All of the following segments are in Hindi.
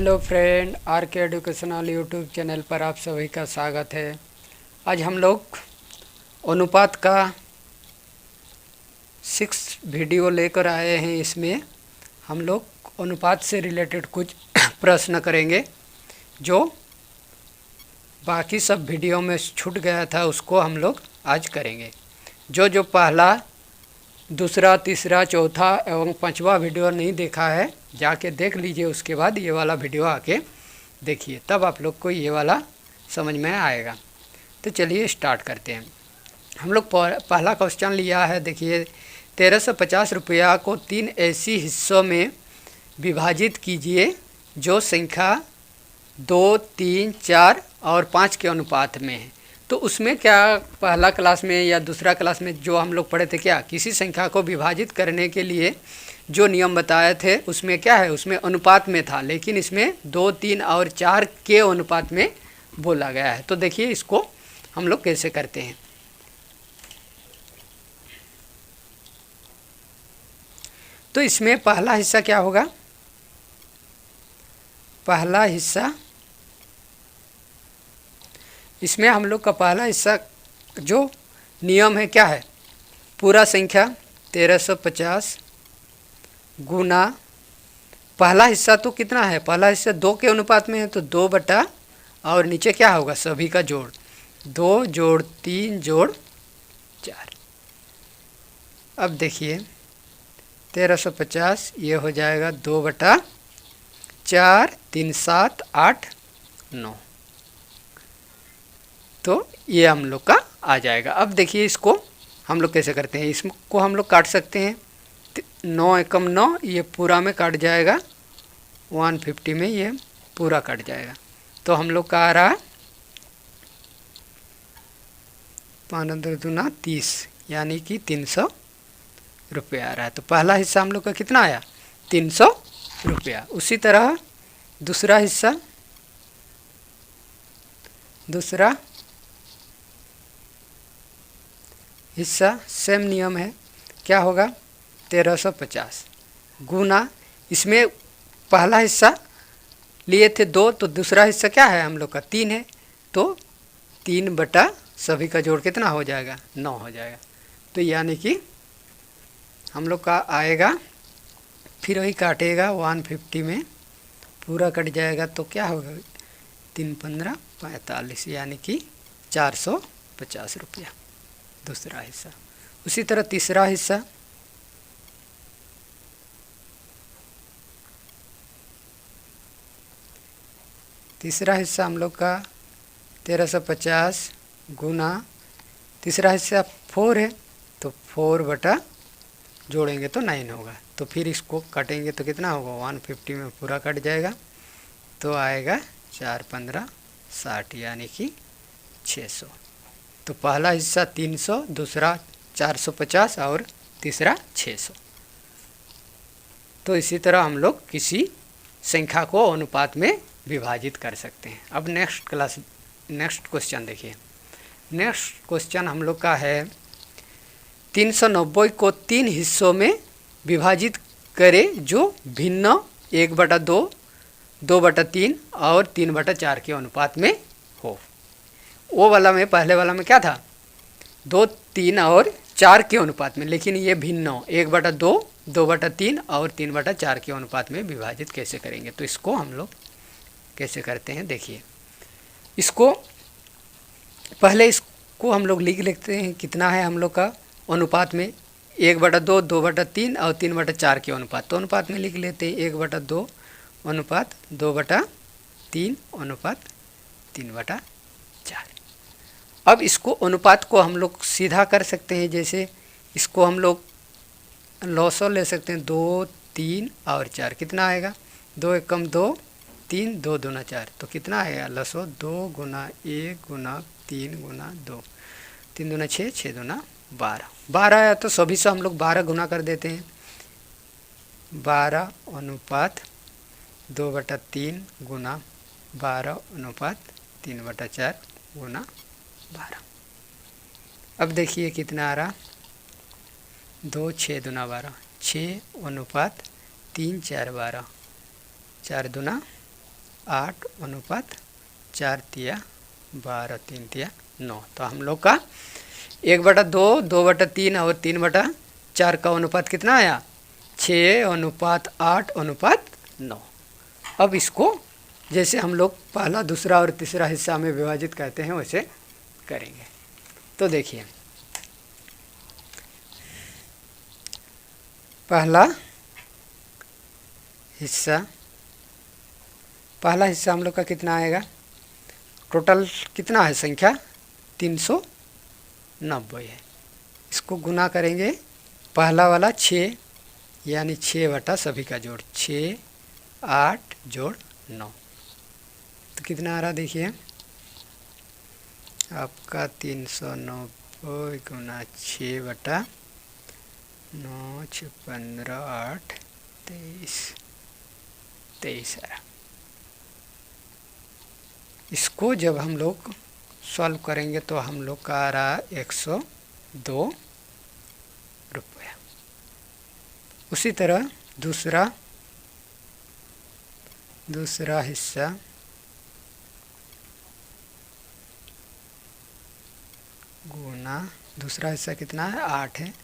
हेलो फ्रेंड, आर के एजुकेशनल यूट्यूब चैनल पर आप सभी का स्वागत है। आज हम लोग अनुपात का 6 वीडियो लेकर आए हैं। इसमें हम लोग अनुपात से रिलेटेड कुछ प्रश्न करेंगे जो बाकी सब वीडियो में छूट गया था, उसको हम लोग आज करेंगे। जो पहला, दूसरा, तीसरा, चौथा एवं पांचवा वीडियो नहीं देखा है, जाके देख लीजिए। उसके बाद ये वाला वीडियो आके देखिए, तब आप लोग को ये वाला समझ में आएगा। तो चलिए स्टार्ट करते हैं। हम लोग पहला क्वेश्चन लिया है, देखिए 1350 रुपया को 3 ऐसी हिस्सों में विभाजित कीजिए जो संख्या 2, 3, 4 और 5 के अनुपात में है। तो उसमें क्या, पहला क्लास में या दूसरा क्लास में जो हम लोग पढ़े थे, क्या किसी संख्या को विभाजित करने के लिए जो नियम बताए थे उसमें क्या है, उसमें अनुपात में था, लेकिन इसमें 2, 3 और 4 के अनुपात में बोला गया है। तो देखिए इसको हम लोग कैसे करते हैं। तो इसमें पहला हिस्सा क्या होगा, पहला हिस्सा, इसमें हम लोग का पहला हिस्सा जो नियम है क्या है, पूरा संख्या 1350 गुना पहला हिस्सा तो कितना है, पहला हिस्सा 2 के अनुपात में है, तो 2 बटा और नीचे क्या होगा, सभी का जोड़, 2 जोड़ 3 जोड़ 4। अब देखिए 1350 ये हो जाएगा 2 बटा 4, 3 7 8 9। तो ये हम लोग का आ जाएगा। अब देखिए इसको हम लोग कैसे करते हैं, इसको हम लोग काट सकते हैं। 9 एकम 9, ये पूरा में काट जाएगा, 150 में ये पूरा कट जाएगा। तो हम लोग का आ रहा 5 दूना 30, यानी कि 300 रुपया आ रहा है। तो पहला हिस्सा हम लोग का कितना आया, 300 रुपया। उसी तरह दूसरा हिस्सा, दूसरा हिस्सा सेम नियम है, क्या होगा 1350 गुना, इसमें पहला हिस्सा लिए थे 2, तो दूसरा हिस्सा क्या है हम लोग का 3 है, तो 3 बटा सभी का जोड़ कितना हो जाएगा, 9 हो जाएगा। तो यानी कि हम लोग का आएगा, फिर वही काटेगा 150 में पूरा कट जाएगा, तो क्या होगा 3 15 45, यानी कि 450 रुपया दूसरा हिस्सा। उसी तरह तीसरा हिस्सा, तीसरा हिस्सा हम लोग का 1350 गुना, तीसरा हिस्सा 4 है, तो 4 बटा जोड़ेंगे तो 9 होगा। तो फिर इसको काटेंगे तो कितना होगा, 150 में पूरा कट जाएगा, तो आएगा 4 15 60, यानी कि 600। तो पहला हिस्सा 300, दूसरा 450 और तीसरा 600। तो इसी तरह हम लोग किसी संख्या को अनुपात में विभाजित कर सकते हैं। अब नेक्स्ट क्वेश्चन देखिए। नेक्स्ट क्वेश्चन हम लोग का है, 390 को 3 हिस्सों में विभाजित करें जो भिन्न 1/2, 2/3 और 3/4 के अनुपात में हो। वो वाला में, पहले वाला में क्या था, 2, 3 और 4 के अनुपात में, लेकिन ये भिन्न 1/2, 2/3 और 3/4 के अनुपात में विभाजित कैसे करेंगे। तो इसको हम लोग कैसे करते हैं, देखिए। इसको पहले इसको हम लोग लिख लेते हैं, कितना है हम लोग का अनुपात में, 1/2, 2/3 और 3/4 के अनुपात। तो अनुपात में लिख लेते हैं 1/2 अनुपात 2/3 अनुपात 3/4। अब इसको अनुपात को हम लोग सीधा कर सकते हैं, जैसे इसको हम लोग लॉसो ले सकते हैं, 2, 3 और 4, कितना आएगा, 2 एकम 2, 3, 2 दूना 4, तो कितना आएगा लॉसो, 2 गुना 1 गुना 3 गुना 2, 3 दूना 6, 6 दूना 12, 12 आया। तो सभी से हम लोग 12 गुना कर देते हैं, 12 अनुपात 2/3 गुना 12 अनुपात 3/4 गुना 12। अब देखिए कितना आ रहा, 2 6 दूना 12, 6 अनुपात 3 4 12, 4 दूना 8:4:12:3:9। तो हम लोग का 1/2, 2/3 और 3/4 का अनुपात कितना आया? 6:8:9। अब इसको जैसे हम लोग पहला, दूसरा और तीसरा हिस्सा में विभाजित करते हैं वैसे करेंगे। तो देखिए, पहला हिस्सा हम लोग का कितना आएगा? टोटल कितना है संख्या? 390 है। इसको गुना करेंगे, पहला वाला 6 यानी 6 सभी का जोड़, 6, 8 जोड़ 9, तो कितना आ रहा देखिए आपका 390 गुना 6/9, 6, 15, 8, 23 आ रहा। इसको जब हम लोग सॉल्व करेंगे तो हम लोग का आ रहा 102 रुपया। उसी तरह दूसरा हिस्सा गुना, दूसरा हिस्सा कितना है? 8 है,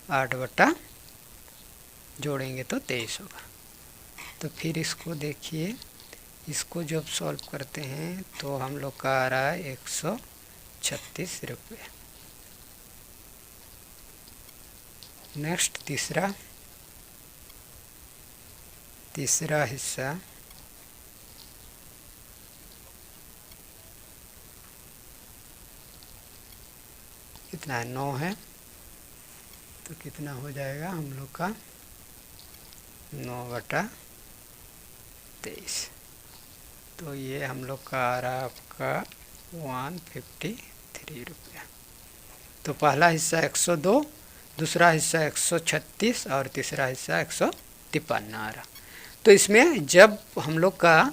8 जोड़ेंगे तो 23 होगा। तो फिर इसको देखिए, इसको जब सॉल्व करते हैं तो हम लोग का आ रहा है 136 रुपये। नेक्स्ट तीसरा हिस्सा कितना है? 9 है, तो कितना हो जाएगा हम लोग का? 9/23। तो ये हम लोग का आ रहा आपका 153 रुपया। तो पहला हिस्सा 102, दूसरा हिस्सा 136 और तीसरा हिस्सा 153 आ रहा। तो इसमें जब हम लोग का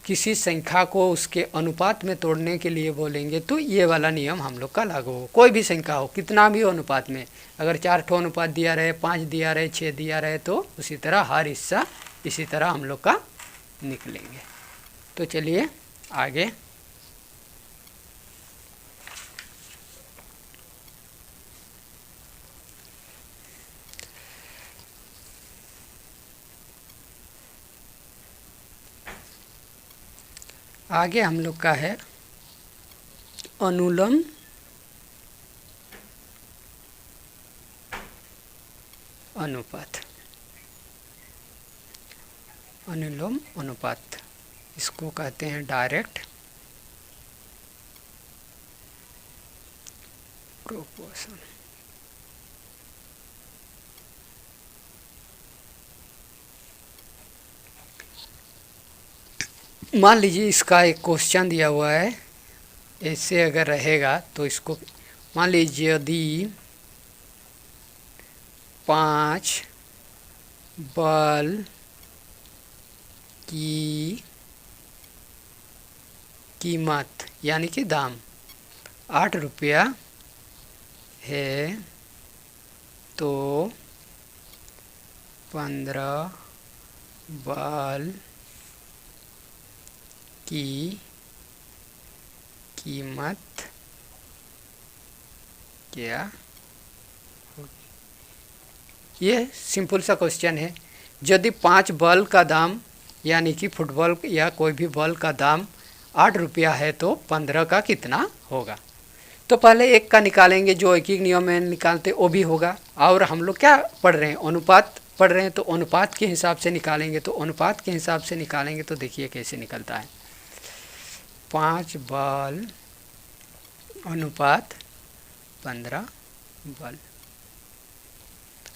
किसी संख्या को उसके अनुपात में तोड़ने के लिए बोलेंगे तो ये वाला नियम हम लोग का लागू हो। कोई भी संख्या हो, कितना भी हो अनुपात में, अगर 4 ठो अनुपात दिया रहे, 5 दिया रहे, 6 दिया रहे, तो उसी तरह हर हिस्सा इसी तरह हम लोग का निकलेंगे। तो चलिए आगे। आगे हम लोग का है अनुलोम अनुपात। अनुलोम अनुपात इसको कहते हैं डायरेक्ट प्रोपोर्शन। मान लीजिए इसका एक क्वेश्चन दिया हुआ है, ऐसे अगर रहेगा तो इसको मान लीजिए यदि 5 बल्ब की कीमत यानी कि दाम 8 रुपया है तो 15 बल्ब की कीमत क्या होगी? ये सिंपल सा क्वेश्चन है। यदि 5 बल्ब का दाम यानी कि फुटबॉल या कोई भी बल्ब का दाम 8 रुपया है तो 15 का कितना होगा? तो पहले एक का निकालेंगे, जो एक ही नियम में निकालते वो भी होगा। और हम लोग क्या पढ़ रहे हैं? अनुपात पढ़ रहे हैं, तो अनुपात के हिसाब से निकालेंगे। तो अनुपात के हिसाब से निकालेंगे तो देखिए कैसे निकलता है। 5 बल्ब अनुपात 15 बल्ब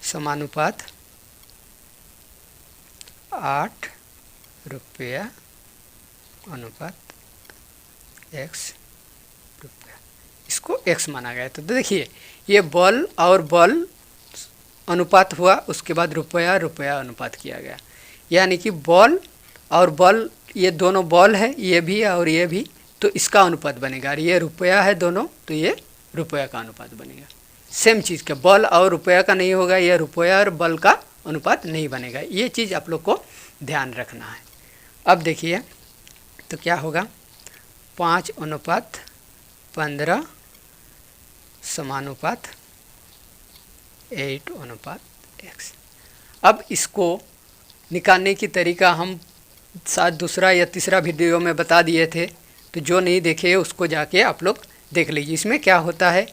समानुपात 8 रुपया अनुपात x रुपया। इसको x माना गया। तो देखिए ये बल्ब और बल्ब अनुपात हुआ, उसके बाद रुपया रुपया अनुपात किया गया। यानी कि बल्ब और बल्ब ये दोनों बॉल है, ये भी और ये भी, तो इसका अनुपात बनेगा। ये रुपया है दोनों, तो ये रुपया का अनुपात बनेगा। सेम चीज़ का बॉल और रुपया का नहीं होगा, ये रुपया और बॉल का अनुपात नहीं बनेगा। ये चीज़ आप लोग को ध्यान रखना है। अब देखिए तो क्या होगा 5:15 समानुपात 8:x। अब इसको निकालने की तरीका हम शायद दूसरा या तीसरा वीडियो में बता दिए थे, तो जो नहीं देखे उसको जाके आप लोग देख लीजिए। इसमें क्या होता है,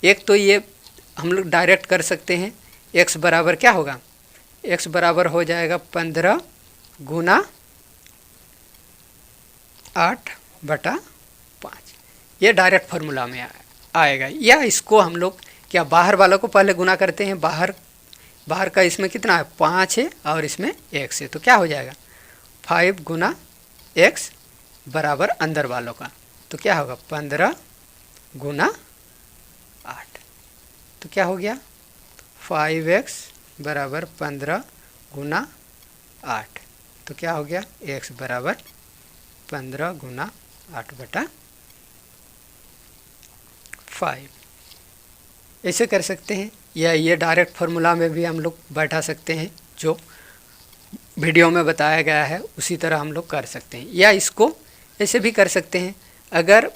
एक तो ये हम लोग डायरेक्ट कर सकते हैं। x बराबर क्या होगा, x बराबर हो जाएगा 15 गुना 8/5। ये डायरेक्ट फार्मूला में आएगा। या इसको हम लोग क्या बाहर वालों को पहले गुना करते हैं। बाहर का इसमें कितना है 5 है और इसमें x है, तो क्या हो जाएगा 5 गुना x बराबर अंदर वालों का, तो क्या होगा 15 गुना 8। तो क्या हो गया 5x बराबर 15 गुना 8। तो क्या हो गया x बराबर 15 गुना 8/5। ऐसे कर सकते हैं, या ये डायरेक्ट फार्मूला में भी हम लोग बैठा सकते हैं, जो वीडियो में बताया गया है उसी तरह हम लोग कर सकते हैं। या इसको ऐसे भी कर सकते हैं, अगर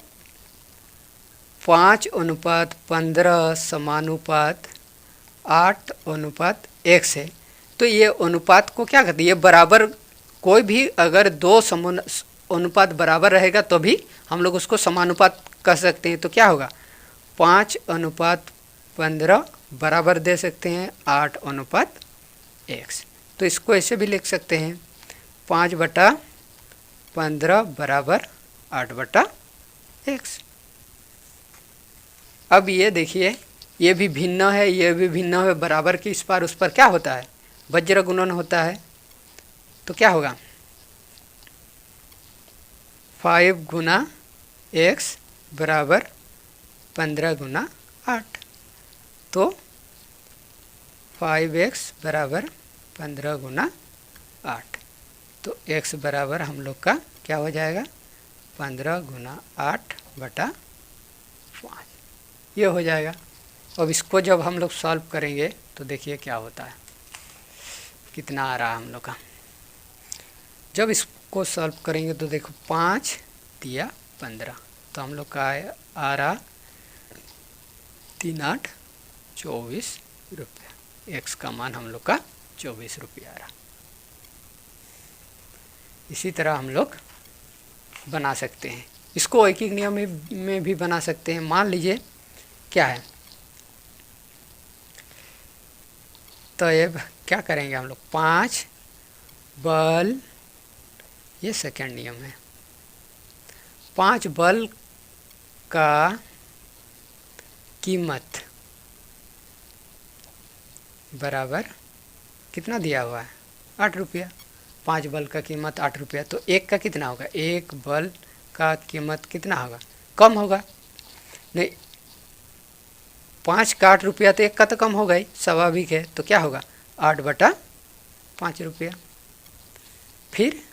5:15 समानुपात 8:x है, तो ये अनुपात को क्या कहते हैं, ये बराबर, कोई भी अगर दो अनुपात बराबर रहेगा तो भी हम लोग उसको समानुपात कह सकते हैं। तो क्या होगा 5:15 बराबर दे सकते हैं 8:x। तो इसको ऐसे भी लिख सकते हैं 5/15 बराबर 8/x। अब ये देखिए, ये भी भिन्न है, ये भी भिन्न है, बराबर की इस पार उस पर क्या होता है वज्र गुणन होता है। तो क्या होगा 5 गुना x बराबर 15 गुना 8। तो 5x बराबर 15 गुना 8। तो x बराबर हम लोग का क्या हो जाएगा 15 गुना 8/5 ये हो जाएगा। अब इसको जब हम लोग सॉल्व करेंगे तो देखिए क्या होता है, कितना आ रहा है हम लोग का। जब इसको सॉल्व करेंगे तो देखो 5 दिया 15, तो हम लोग का आ रहा 3 8 24 रुपया। एक्स का मान हम लोग का 24 रुपया आ रहा। इसी तरह हम लोग बना सकते हैं, इसको एक ही नियम में भी बना सकते हैं। मान लीजिए क्या है, तो अब क्या करेंगे हम लोग 5 बल, ये सेकंड नियम है, 5 बल का कीमत बराबर कितना दिया हुआ है 8 रुपया। 5 बल का कीमत 8 रुपया, तो एक का कितना होगा, एक बल का कीमत कितना होगा, कम होगा नहीं। 5 का 8 रुपया तो एक का तो कम होगा ही, स्वाभाविक है। तो क्या होगा 8/5 रुपया। फिर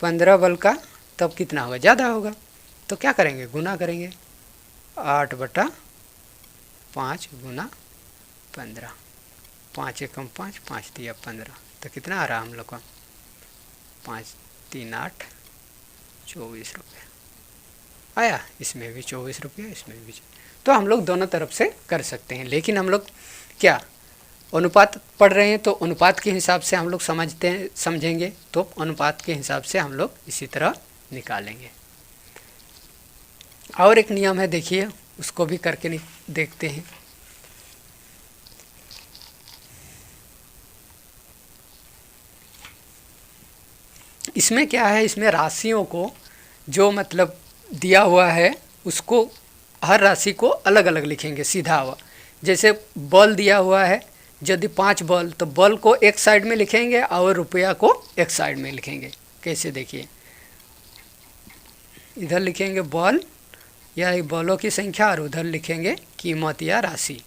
15 बल का तब कितना होगा, ज़्यादा होगा। तो क्या करेंगे, गुना करेंगे, 8/5 गुना 15, 5 एकम 5, 5 दिया 15, तो कितना आ रहा हम लोग का 5 3 8 24 रुपया आया। इसमें भी 24 रुपया, इसमें भी। तो हम लोग दोनों तरफ से कर सकते हैं, लेकिन हम लोग क्या अनुपात पढ़ रहे हैं, तो अनुपात के हिसाब से हम लोग समझेंगे, तो अनुपात के हिसाब से हम लोग इसी तरह निकालेंगे। और एक नियम है, देखिए उसको भी करके देखते हैं। इसमें क्या है, इसमें राशियों को जो मतलब दिया हुआ है उसको हर राशि को अलग अलग लिखेंगे सीधा हुआ। जैसे बल दिया हुआ है, यदि 5 बल, तो बल को एक साइड में लिखेंगे और रुपया को एक साइड में लिखेंगे। कैसे, देखिए इधर लिखेंगे बल या बलों की संख्या और उधर लिखेंगे कीमत या राशि।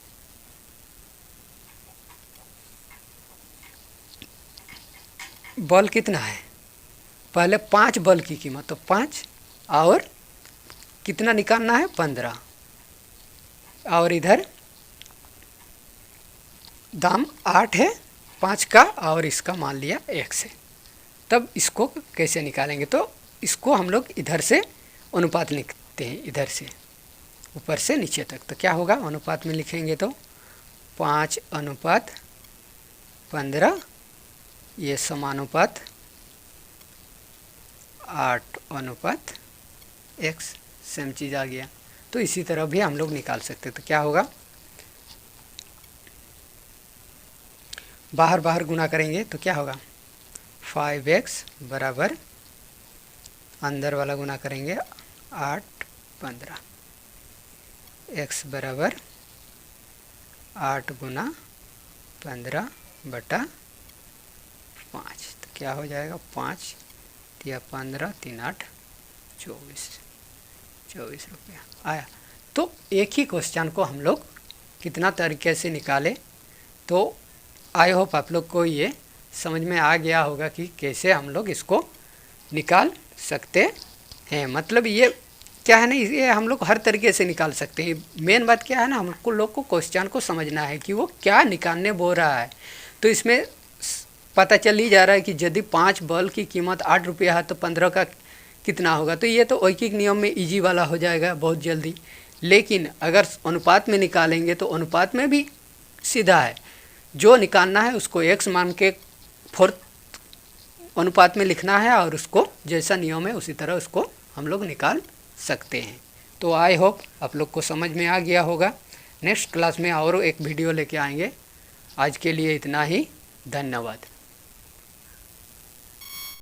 बल कितना है, पहले 5 बल की कीमत, तो 5 और कितना निकालना है 15, और इधर दाम 8 है 5 का और इसका मान लिया 1 है। तब इसको कैसे निकालेंगे, तो इसको हम लोग इधर से अनुपात लिखते हैं, इधर से ऊपर से नीचे तक। तो क्या होगा, अनुपात में लिखेंगे तो 5:15, ये समानुपात 8:x, सेम चीज़ आ गया। तो इसी तरह भी हम लोग निकाल सकते हैं। तो क्या होगा, बाहर बाहर गुना करेंगे तो क्या होगा, 5x बराबर अंदर वाला गुना करेंगे 8:15, x बराबर 8 गुना 15/5। तो क्या हो जाएगा, 5 या 15, 3 8 24 रुपया आया। तो एक ही क्वेश्चन को हम लोग कितना तरीके से निकाले। तो आई होप आप लोग को ये समझ में आ गया होगा कि कैसे हम लोग इसको निकाल सकते हैं। मतलब ये क्या है ना, ये हम लोग हर तरीके से निकाल सकते हैं। मेन बात क्या है ना, हमको लोग को क्वेश्चन को समझना है कि वो क्या निकालने बोल रहा है। तो इसमें पता चल ही जा रहा है कि यदि 5 बल्ब की कीमत 8 रुपया है तो 15 का कितना होगा। तो ये तो ऐकिक नियम में इजी वाला हो जाएगा बहुत जल्दी। लेकिन अगर अनुपात में निकालेंगे तो अनुपात में भी सीधा है, जो निकालना है उसको x मान के 4 अनुपात में लिखना है और उसको जैसा नियम है उसी तरह उसको हम लोग निकाल सकते हैं। तो आई होप आप लोग को समझ में आ गया होगा। नेक्स्ट क्लास में और एक वीडियो लेके आएंगे। आज के लिए इतना ही, धन्यवाद।